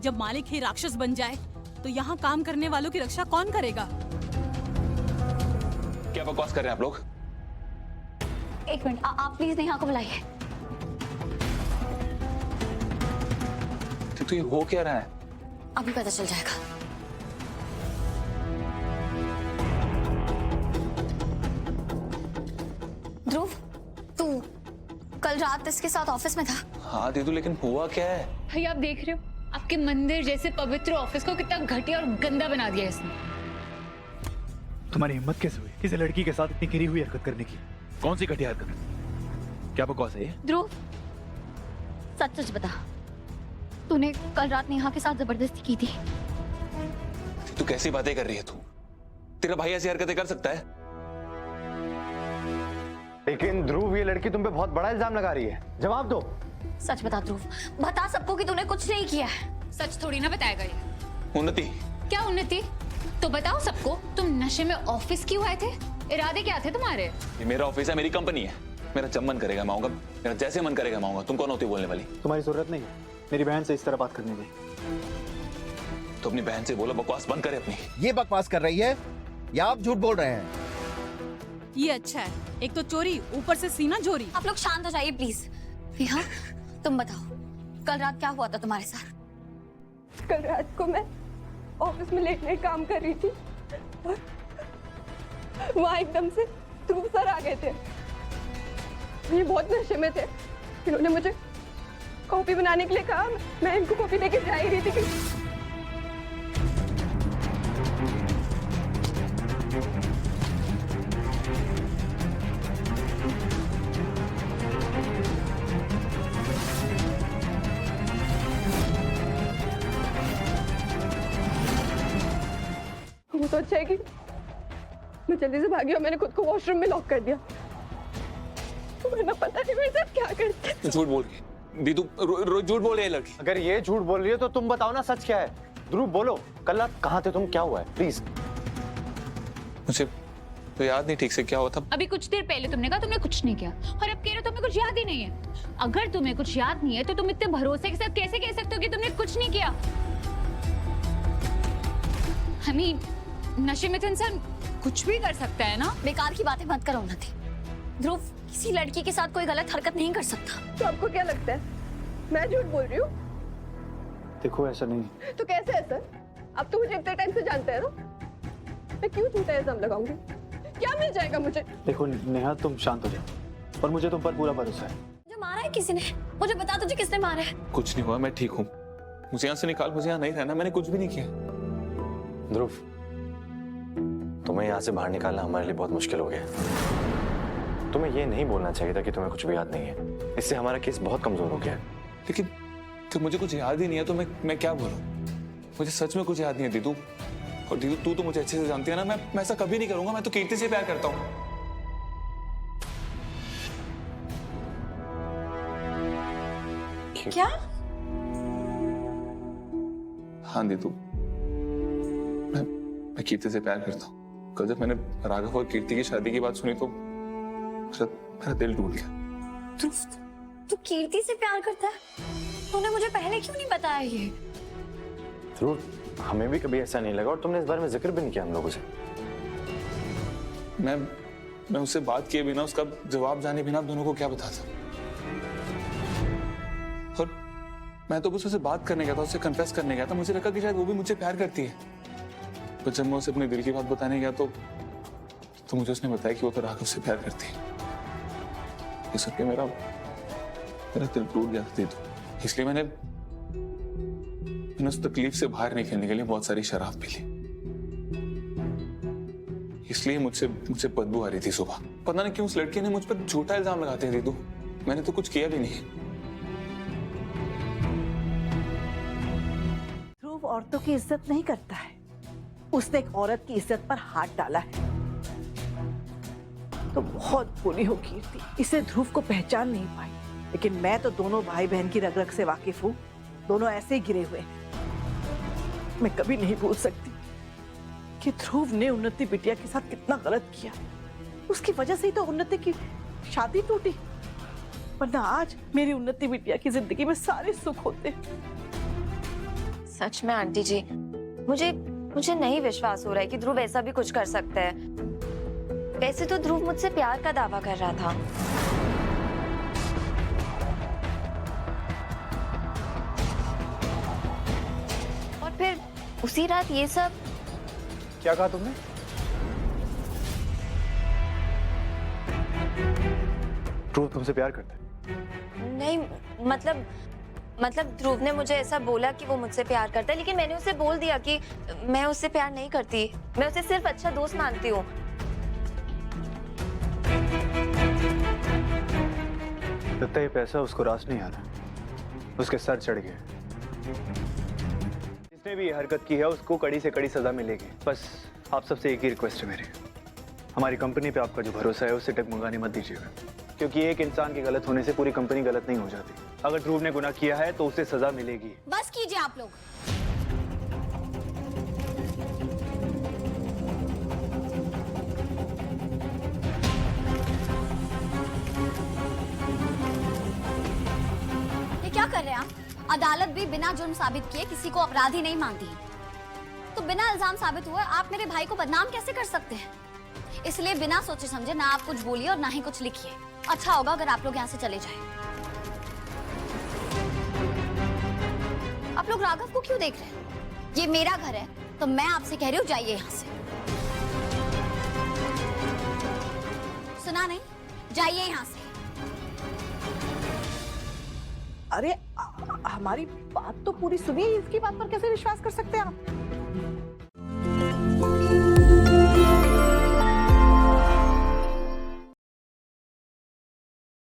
जब मालिक ही राक्षस बन जाए तो यहाँ काम करने वालों की रक्षा कौन करेगा? क्या बकवास कर रहे हैं आप लोग? एक मिनट, आप प्लीज नेहा को बुलाइए। तो ये हो क्या रहा है? अभी पता चल जाएगा। ध्रुव, तू कल रात इसके साथ ऑफिस में था? हाँ दीदू, लेकिन हुआ क्या है? भाई आप देख रहे हो आपके मंदिर जैसे पवित्र ऑफिस को कितना घटिया और गंदा बना दिया इसने। तुम्हारी हिम्मत कैसे हुई किसी लड़की के साथ इतनी गिरी हुई हरकत करने की? कौन सी घटिया हरकत? क्या बकवास है ये? ध्रुव, सच सच बता, तूने कल रात नेहा के साथ जबरदस्ती की थी? तू कैसी बातें कर रही है? तू, तेरा भाई ऐसी हरकतें कर सकता है? लेकिन ध्रुव, ये लड़की तुम पे बहुत बड़ा इल्जाम लगा रही है, जवाब दो। सच बता ध्रुव, बता सबको कि तूने कुछ नहीं किया है। सच थोड़ी ना बताएगा ये। उन्नति, क्या उन्नति? तो बताओ सबको, तुम नशे में ऑफिस क्यों आए थे? इरादे क्या थे तुम्हारे? ये मेरा ऑफिस है, मेरी कंपनी है। मेरा जब मन करेगा मैं आऊंगा, मेरा जैसे मन करेगा मैं आऊंगा। तुम कौन होती बोलने वाली? तुम्हारी जरूरत नहीं है मेरी बहन से इस तरह बात करने की। तो अपनी बहन से बोलो बकवास बंद करे अपनी। ये बकवास कर रही है या आप झूठ बोल रहे हैं? ये अच्छा है, एक तो चोरी, ऊपर से सीना चोरी। आप लोग शांत हो जाइए प्लीज। नेहा, तुम बताओ, कल रात क्या हुआ था तुम्हारे साथ? कल रात को मैं ऑफिस में लेट नाइट काम कर रही थी और वहाँ एकदम से ध्रुव सर आ गए थे। ये बहुत नशे में थे। इन्होंने मुझे कॉफी बनाने के लिए कहा, मैं इनको कॉफी देके जा ही रही थी कि वो तो अच्छा है कि मैं जल्दी से भागी और मैंने खुद को वॉशरूम में लॉक कर दिया। वरना पता नहीं मेरे साथ क्या करते। झूठ बोल रही दीदू, रोज झूठ बोल रही है लड़की। अगर ये झूठ बोल रही है तो तुम बताओ ना, सच क्या है? ध्रुव बोलो, कल रात कहाँ थे तुम, क्या हुआ है प्लीज? मुझे तो याद नहीं ठीक से क्या हुआ था। अभी कुछ देर पहले तुमने कहा तुमने कुछ नहीं किया और अब कह रहे हो तुम्हें कुछ याद ही नहीं है। अगर तुम्हें कुछ याद नहीं है तो तुम इतने भरोसे के साथ कैसे कह सकते हो कि तुमने कुछ नहीं किया? नशे में तो इंसान कुछ भी कर सकता है ना। बेकार की बातें मत करो उन्नति। ध्रुव किसी लड़की के साथ कोई गलत हरकत नहीं कर सकता। तो आपको क्या लगता है मैं झूठ बोल रही हूँ? देखो ऐसा नहीं। तो कैसे है सर? आप तो मुझे इतने टाइम से जानते हैं ना, मैं क्यों झूठा इल्जाम लगाऊंगी? क्या मिल जाएगा मुझे? देखो नेहा, तुम शांत हो जाओ और मुझे तुम पर पूरा भरोसा है। जो मारा है किसी ने, मुझे बता तुझे किसने मारा है? कुछ नहीं हुआ, मैं ठीक हूँ। मुझे यहाँ से निकाल, मुझे यहाँ नहीं रहना, मैंने कुछ भी नहीं किया। ध्रुव, तुम्हें यहाँ से बाहर निकालना हमारे लिए बहुत मुश्किल हो गया। तुम्हें ये नहीं बोलना चाहिए था कि तुम्हें कुछ भी याद नहीं है। इससे हमारा केस बहुत कमजोर हो गया है। लेकिन तो मुझे कुछ याद ही नहीं है तो मैं क्या बोलूं? मुझे सच में कुछ याद नहीं है दीदू। और दीदू तू तो मुझे अच्छे से जानती है ना, मैं ऐसा कभी नहीं करूंगा। मैं तो कीर्ति से प्यार करता हूँ। क्या? हाँ दीदू, मैं कीर्ति से प्यार करता हूँ। कल जब मैंने राघव और कीर्ति की शादी की बात सुनी तो मेरा दिल टूट गया। तू कीर्ति से प्यार करता है? तूने मुझे पहले क्यों नहीं बताया ये? ध्रुव, हमें भी कभी ऐसा नहीं लगा और तुमने इस बारे में जिक्र भी नहीं किया हम लोगों से। मैं उससे बात किए बिना, उसका जवाब जाने बिना दोनों को क्या बताता। और मैं तो बस उससे बात करने गया था, उससे कन्फेस करने गया था। मुझे लगा कि शायद वो भी मुझसे प्यार करती है। पर जब मैं उसे अपने दिल की बात बताने गया तो मुझे उसने बताया कि वो तो राघव से प्यार करती है। ये सुन के मेरा दिल टूट गया था। इसलिए मैंने उस तकलीफ से बाहर निकलने के लिए बहुत सारी शराब पी ली। इसलिए मुझसे बदबू आ रही थी सुबह। पता नहीं क्यों उस लड़की ने मुझ पर झूठा इल्जाम लगाते हैं दीदू। मैंने तो कुछ किया भी नहीं। ध्रुव औरतों की इज्जत नहीं करता है। उसने एक औरत की इज्जत पर हाथ डाला है तो बहुत बुरी हो कीर्ति। इसे ध्रुव को पहचान नहीं पाई, लेकिन मैं तो दोनों भाई बहन की रग रग से वाकिफ हूँ। दोनों ऐसे ही गिरे हुए हैं। मैं कभी नहीं भूल सकती कि ध्रुव ने उन्नति बिटिया के साथ कितना गलत किया। उसकी वजह से ही तो उन्नति की शादी टूटी, वरना आज मेरी उन्नति बिटिया की जिंदगी में सारे सुख होते। सच में आंटी जी, मुझे मुझे नहीं विश्वास हो रहा है कि ध्रुव ऐसा भी कुछ कर सकता है। वैसे तो ध्रुव मुझसे प्यार का दावा कर रहा था। और फिर उसी रात ये सब। क्या कहा तुमने? ध्रुव तुमसे प्यार करता है? नहीं, मतलब ध्रुव ने मुझे ऐसा बोला कि वो मुझसे प्यार करता है, लेकिन मैंने उसे बोल दिया कि मैं उससे प्यार नहीं करती, मैं उसे सिर्फ अच्छा दोस्त मानती हूँ। लगता है ये पैसा उसको रास नहीं आ रहा, उसके सर चढ़ गया। जिसने भी ये हरकत की है उसको कड़ी से कड़ी सजा मिलेगी। बस आप सबसे एक ही रिक्वेस्ट है मेरी, हमारी कंपनी पे आपका जो भरोसा है उसे डगमगाने मत दीजिएगा, क्योंकि एक इंसान के गलत होने से पूरी कंपनी गलत नहीं हो जाती। अगर ध्रुव ने गुनाह किया है तो उसे सजा मिलेगी। बस कीजिए आप लोग। ये क्या कर रहे हैं आप? अदालत भी बिना जुर्म साबित किए किसी को अपराधी नहीं मानती। तो बिना इल्जाम साबित हुए आप मेरे भाई को बदनाम कैसे कर सकते हैं? इसलिए बिना सोचे समझे ना आप कुछ बोलिए और ना ही कुछ लिखिए। अच्छा होगा अगर आप लोग यहाँ से चले जाएं। आप लोग राघव को क्यों देख रहे हैं? ये मेरा घर है, तो मैं आपसे कह रही हूँ जाइए यहाँ से। सुना नहीं? जाइए यहाँ से। अरे हमारी बात तो पूरी सुनिए, इसकी बात पर कैसे विश्वास कर सकते हैं आप?